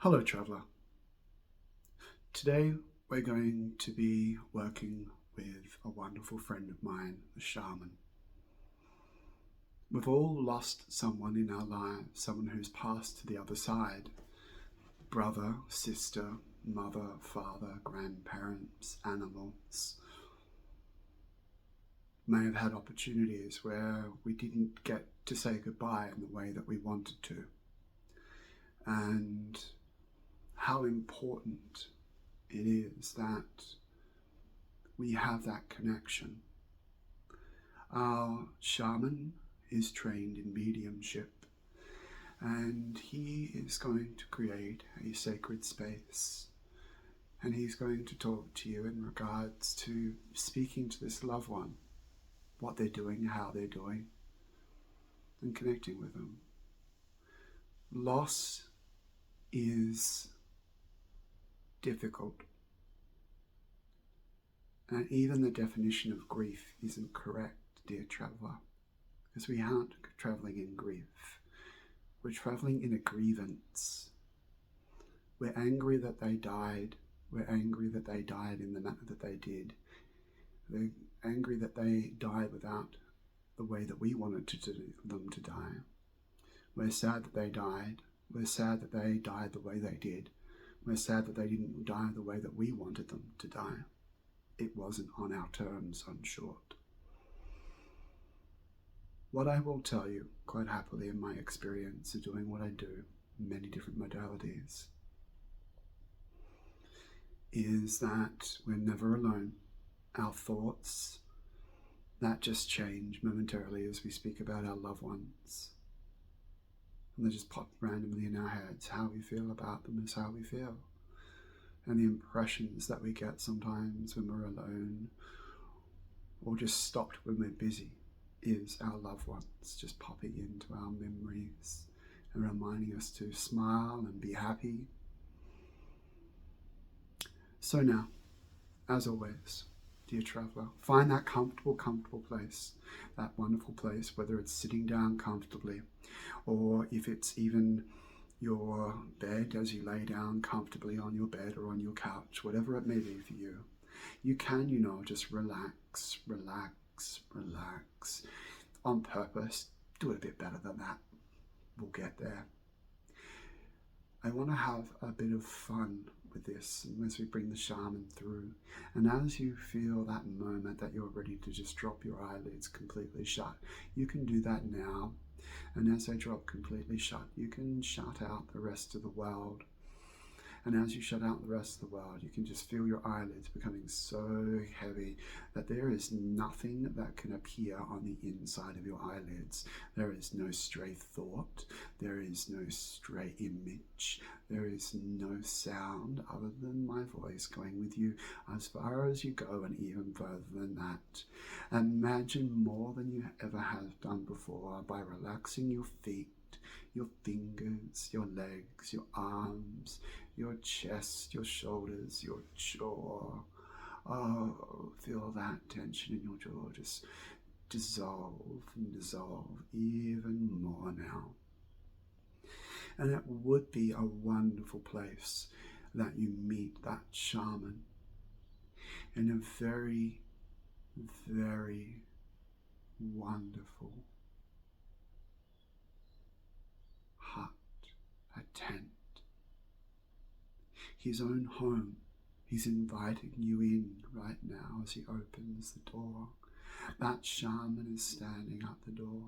Hello, traveller. Today we're going to be working with a wonderful friend of mine, a shaman. We've all lost someone in our lives, someone who's passed to the other side. Brother, sister, mother, father, grandparents, animals. May have had opportunities where we didn't get to say goodbye in the way that we wanted to. And how important it is that we have that connection. Our shaman is trained in mediumship, and he is going to create a sacred space, and he's going to talk to you in regards to speaking to this loved one, what they're doing, how they're doing, and connecting with them. Loss is difficult, and even the definition of grief isn't correct, dear traveller, because we aren't travelling in grief. We're travelling in a grievance. We're angry that they died. We're angry that they died in the manner that they did. We're angry that they died without the way that we wanted them to die. We're sad that they died. We're sad that they died the way they did. We're sad that they didn't die the way that we wanted them to die. It wasn't on our terms, in short. What I will tell you, quite happily in my experience of doing what I do, many different modalities, is that we're never alone. Our thoughts, that just change momentarily as we speak about our loved ones. And they just pop randomly in our heads. How we feel about them is how we feel. And the impressions that we get sometimes when we're alone or just stopped when we're busy is our loved ones just popping into our memories and reminding us to smile and be happy. So now, as always, dear traveller, find that comfortable place, that wonderful place, whether it's sitting down comfortably or if it's even your bed as you lay down comfortably on your bed or on your couch, whatever it may be for you. You can, just relax on purpose. Do it a bit better than that. We'll get there. I want to have a bit of fun with this as we bring the shaman through. And as you feel that moment that you're ready to just drop your eyelids completely shut, you can do that now. And as they drop completely shut, you can shut out the rest of the world. And as you shut out the rest of the world, you can just feel your eyelids becoming so heavy that there is nothing that can appear on the inside of your eyelids. There is no stray thought. There is no stray image. There is no sound other than my voice going with you as far as you go and even further than that. Imagine more than you ever have done before by relaxing your feet, your fingers, your legs, your arms, your chest, your shoulders, your jaw. Oh, feel that tension in your jaw just dissolve and dissolve even more now. And it would be a wonderful place that you meet that shaman in a very, very wonderful hut, a tent, his own home. He's inviting you in right now as he opens the door. That shaman is standing at the door,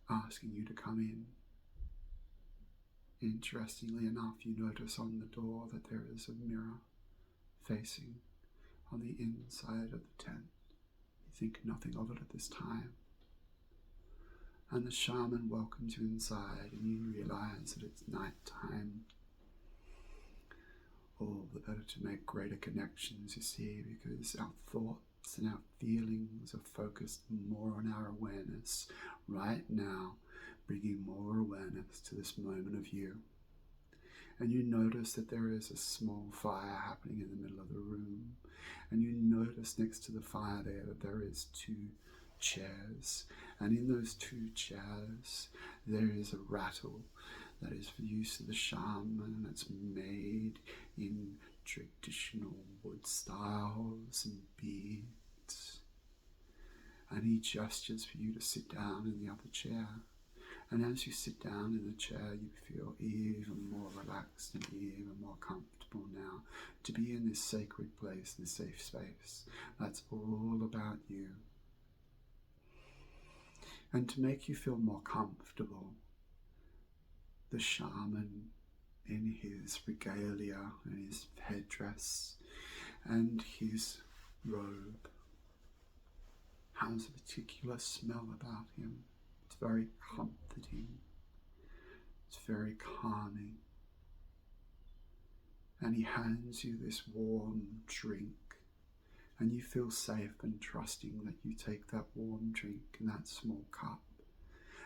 asking you to come in. Interestingly enough, you notice on the door that there is a mirror facing on the inside of the tent. You think nothing of it at this time. And the shaman welcomes you inside, and you realize that it's night time. All the better to make greater connections, you see, because our thoughts and our feelings are focused more on our awareness right now, bringing more awareness to this moment of you. And you notice that there is a small fire happening in the middle of the room, and you notice next to the fire there is 2 chairs, and in those 2 chairs there is a rattle that is for use of the shaman, that's made in traditional wood styles and beads. And he gestures for you to sit down in the other chair. And as you sit down in the chair, you feel even more relaxed and even more comfortable now to be in this sacred place, this safe space. That's all about you. And to make you feel more comfortable, the shaman, in his regalia and his headdress and his robe, has a particular smell about him. It's very comforting. It's very calming. And he hands you this warm drink, and you feel safe and trusting that you take that warm drink in that small cup.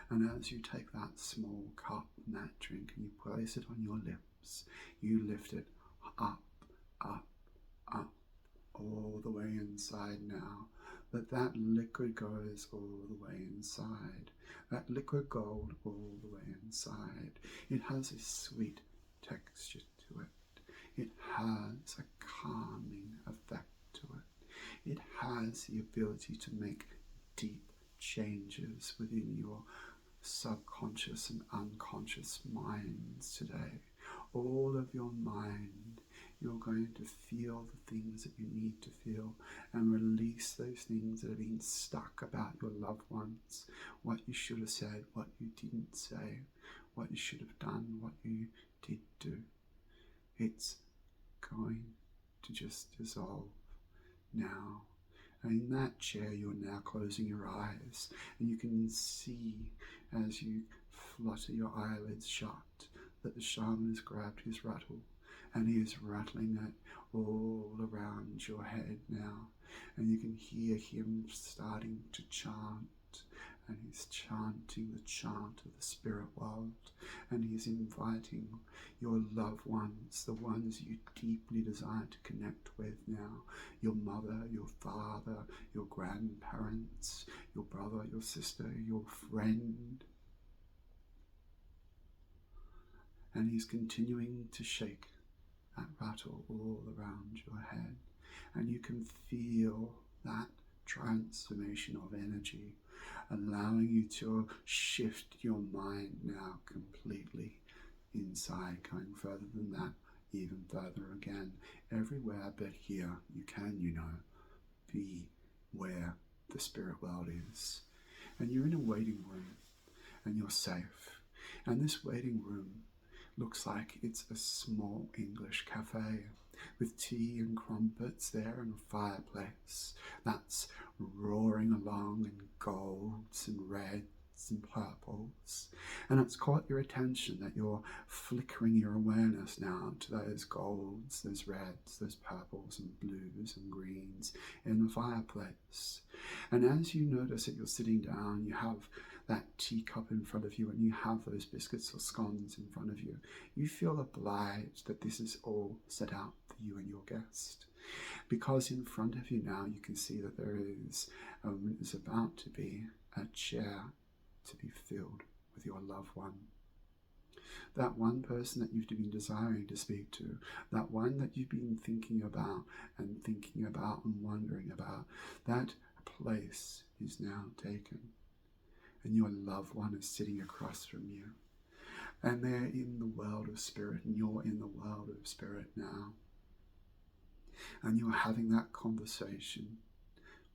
And as you take that small cup and that drink and you place it on your lips, you lift it up, up, up, all the way inside now. That liquid goes all the way inside. That liquid gold all the way inside. It has a sweet texture to it. It has a calming effect to it. It has the ability to make deep changes within your subconscious and unconscious minds today. All of your mind, you're going to feel the things that you need to feel and release those things that have been stuck about your loved ones. What you should have said, what you didn't say, what you should have done, what you did do. It's going to just dissolve now. And in that chair, you're now closing your eyes, and you can see as you flutter your eyelids shut that the shaman has grabbed his rattle, and he is rattling it all around your head now. And you can hear him starting to chant, and he's chanting the chant of the spirit world, and he's inviting your loved ones, the ones you deeply desire to connect with now, your mother, your father, your grandparents, your brother, your sister, your friend. And he's continuing to shake that rattle all around your head, and you can feel that transformation of energy, allowing you to shift your mind now completely inside, going further than that, even further again, everywhere but here. You can, be where the spirit world is. And you're in a waiting room, and you're safe. And this waiting room looks like it's a small English cafe with tea and crumpets there and a fireplace that's roaring along in golds and reds and purples. And it's caught your attention that you're flickering your awareness now to those golds, those reds, those purples and blues and greens in the fireplace. And as you notice that you're sitting down, you have that teacup in front of you, and you have those biscuits or scones in front of you, you feel obliged that this is all set out for you and your guest. Because in front of you now, you can see that there is about to be a chair to be filled with your loved one. That one person that you've been desiring to speak to, that one that you've been thinking about and wondering about, that place is now taken. And your loved one is sitting across from you. And they're in the world of spirit, and you're in the world of spirit now. And you're having that conversation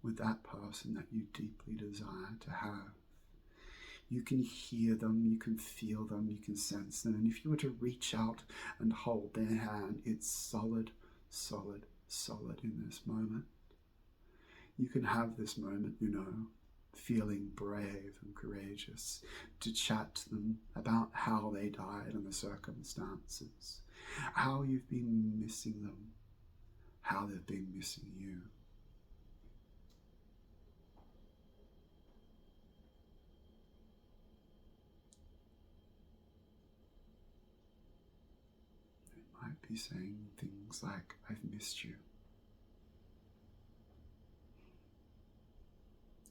with that person that you deeply desire to have. You can hear them, you can feel them, you can sense them. And if you were to reach out and hold their hand, it's solid, solid, solid in this moment. You can have this moment, feeling brave and courageous to chat to them about how they died and the circumstances, how you've been missing them, how they've been missing you. They might be saying things like, "I've missed you.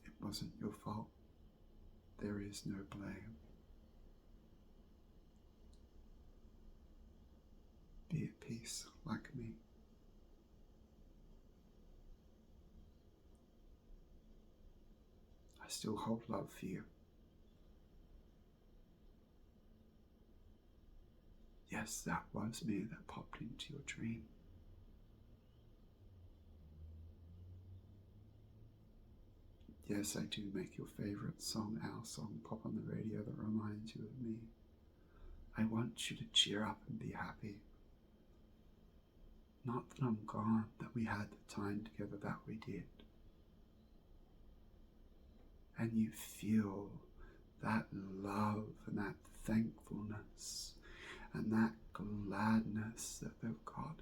It wasn't your fault. There is no blame. peace like me. I still hold love for you. Yes, that was me that popped into your dream. Yes, I do make your favourite song, our song, pop on the radio that reminds you of me. I want you to cheer up and be happy. Not that I'm gone, that we had the time together that we did. And you feel that love and that thankfulness and that gladness that they've got,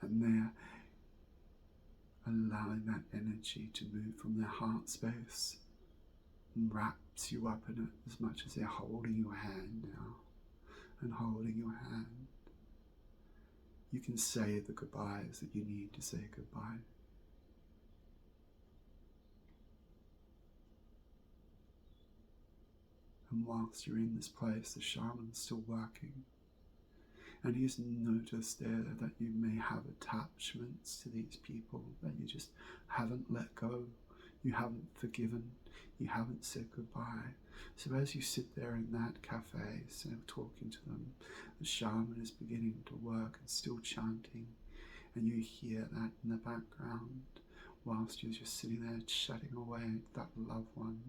and they're allowing that energy to move from their heart space and wraps you up in it as much as they're holding your hand now and holding your hand. You can say the goodbyes that you need to say goodbye. And whilst you're in this place, the shaman's still working. And he's noticed there that you may have attachments to these people that you just haven't let go, you haven't forgiven, you haven't said goodbye. So as you sit there in that cafe, instead of talking to them, the shaman is beginning to work and still chanting, and you hear that in the background whilst you're just sitting there chatting away at that loved one.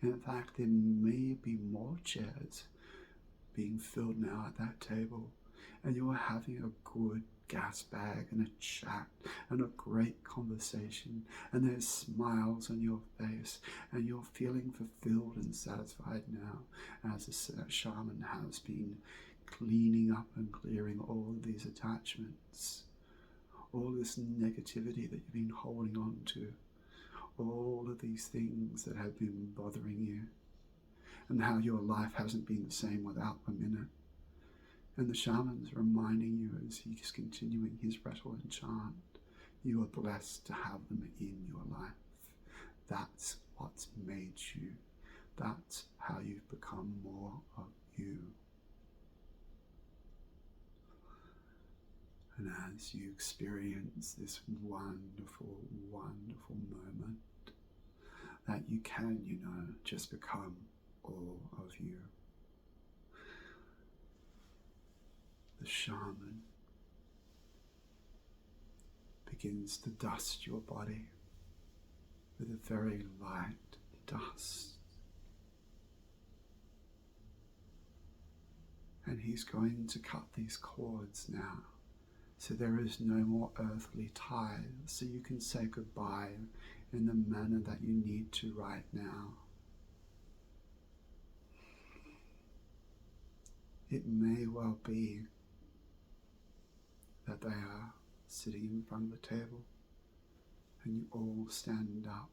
And in fact, there may be more chairs being filled now at that table, and you're having a good gas bag and a chat and a great conversation, and there's smiles on your face, and you're feeling fulfilled and satisfied now as the shaman has been cleaning up and clearing all of these attachments, all this negativity that you've been holding on to, all of these things that have been bothering you, and how your life hasn't been the same without them in it. And the shaman's reminding you as he's continuing his rattle and chant, you are blessed to have them in your life. That's what's made you. That's how you've become more of you. And as you experience this wonderful, wonderful moment, that you can, just become all of you. The shaman begins to dust your body with a very light dust. And he's going to cut these cords now, so there is no more earthly ties, so you can say goodbye in the manner that you need to right now. It may well be that they are sitting in front of the table and you all stand up.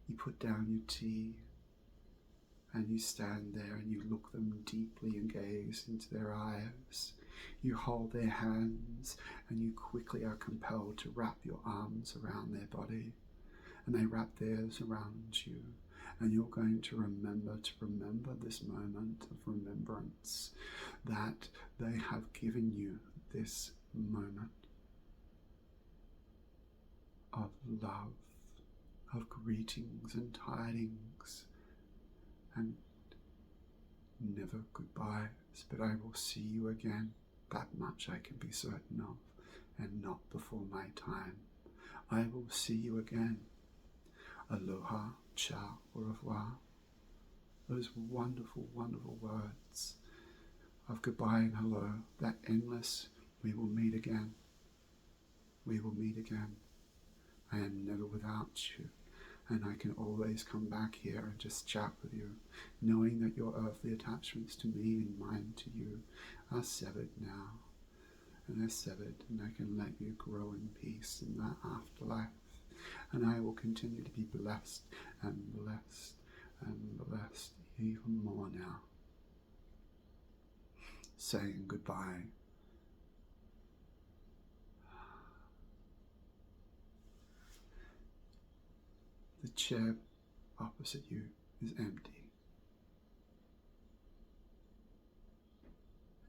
You put down your tea and you stand there and you look them deeply and gaze into their eyes. You hold their hands and you quickly are compelled to wrap your arms around their body, and they wrap theirs around you. And you're going to remember this moment of remembrance, that they have given you this moment of love, of greetings and tidings, and never goodbyes, but I will see you again. That much I can be certain of, and not before my time. I will see you again. Aloha, ciao, au revoir. Those wonderful, wonderful words of goodbye and hello, that endless, we will meet again. We will meet again. I am never without you, and I can always come back here and just chat with you, knowing that your earthly attachments to me and mine to you are severed now, and they're severed, and I can let you grow in peace in that afterlife, and I will continue to be blessed and blessed and blessed even more now. Saying goodbye. The chair opposite you is empty.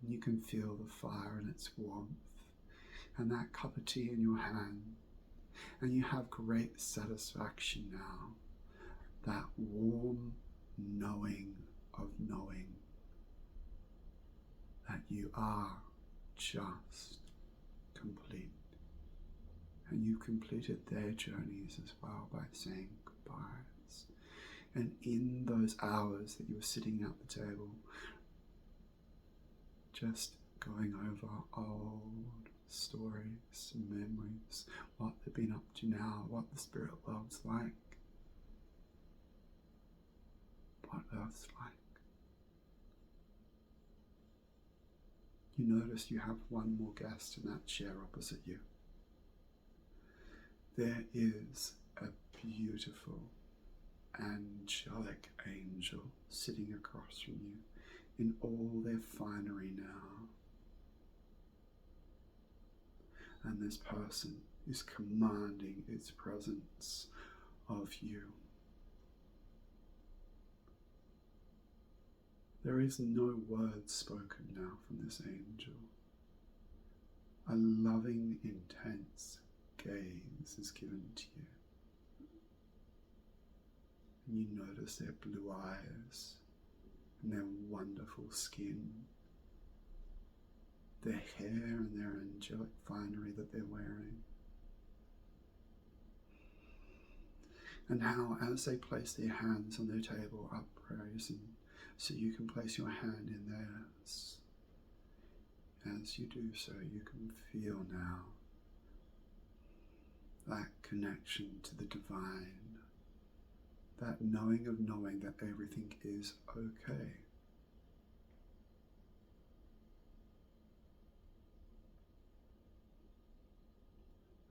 And you can feel the fire and its warmth, and that cup of tea in your hand, and you have great satisfaction now, that warm knowing of knowing that you are just complete. And you completed their journeys as well by saying goodbyes. And in those hours that you were sitting at the table, just going over old stories, memories, what they've been up to now, what the spirit world's like, what Earth's like. You notice you have one more guest in that chair opposite you. There is a beautiful, angelic angel sitting across from you in all their finery now. And this person is commanding its presence of you. There is no word spoken now from this angel. A loving, intense gaze is given to you. And you notice their blue eyes and their wonderful skin, their hair and their angelic finery that they're wearing. And how, as they place their hands on their table, upraising, so you can place your hand in theirs. As you do so, you can feel now that connection to the divine, that knowing of knowing that everything is okay.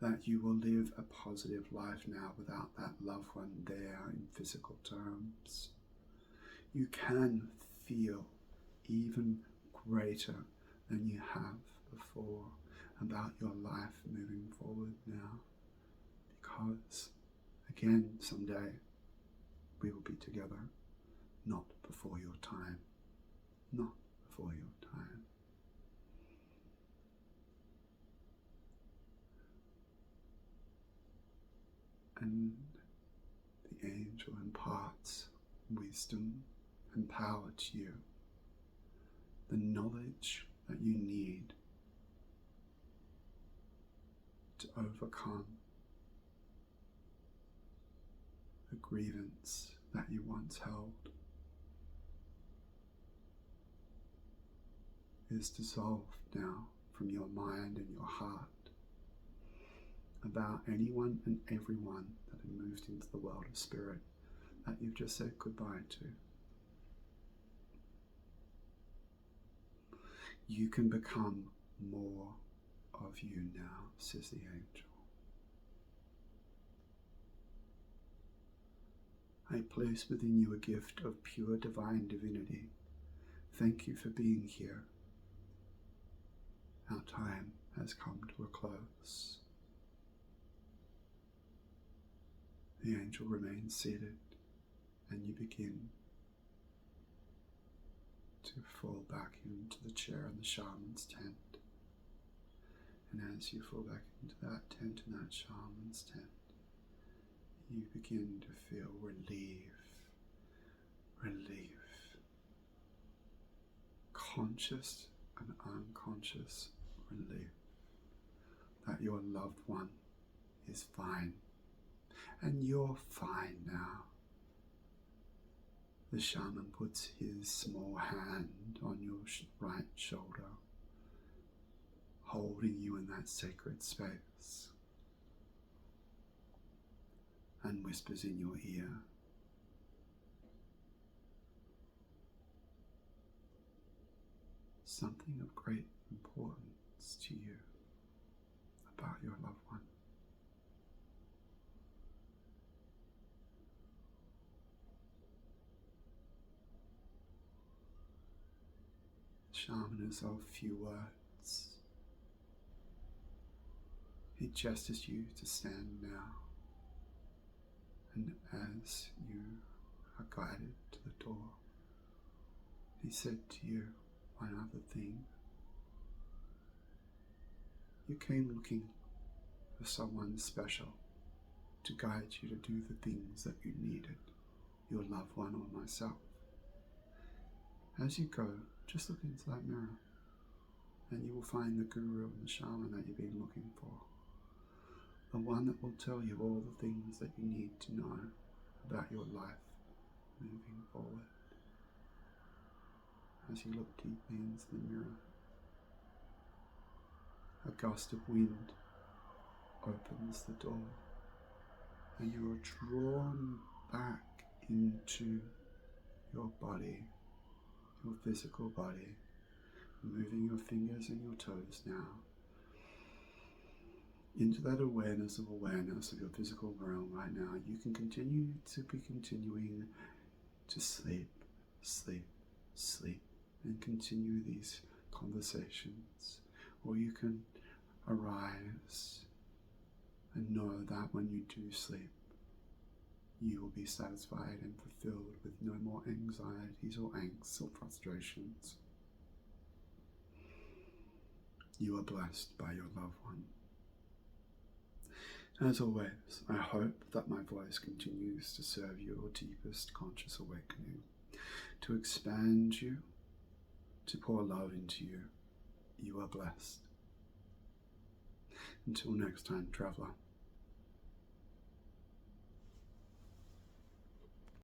That you will live a positive life now without that loved one there in physical terms. You can feel even greater than you have before about your life moving forward now. Because, again, someday we will be together, not before your time. Not before your time. And the angel imparts wisdom and power to you, the knowledge that you need to overcome the grievance that you once held is dissolved now from your mind and your heart about anyone and everyone that had moved into the world of spirit that you've just said goodbye to. You can become more of you now, says the angel. I place within you a gift of pure divine divinity. Thank you for being here. Our time has come to a close. The angel remains seated, and you begin to fall back into the chair in the shaman's tent. And as you fall back into that tent in that shaman's tent, you begin to feel relief, conscious and unconscious relief that your loved one is fine, and you're fine now. The shaman puts his small hand on your right shoulder, holding you in that sacred space, and whispers in your ear, something of great importance to you about your loved one. The shaman is of few words. He gestures you to stand now, and as you are guided to the door, he said to you one other thing You came looking for someone special to guide you to do the things that you needed, your loved one or myself. As you go, just look into that mirror and you will find the guru and the shaman that you've been looking for. The one that will tell you all the things that you need to know about your life moving forward. As you look deeply into the mirror, a gust of wind opens the door and you are drawn back into your body, your physical body, moving your fingers and your toes now into that awareness of your physical realm right now. You can continuing to sleep, sleep, sleep, and continue these conversations. Or you can arise and know that when you do sleep, you will be satisfied and fulfilled with no more anxieties or angst or frustrations. You are blessed by your loved one. As always, I hope that my voice continues to serve your deepest conscious awakening, to expand you, to pour love into you. You are blessed. Until next time, traveler.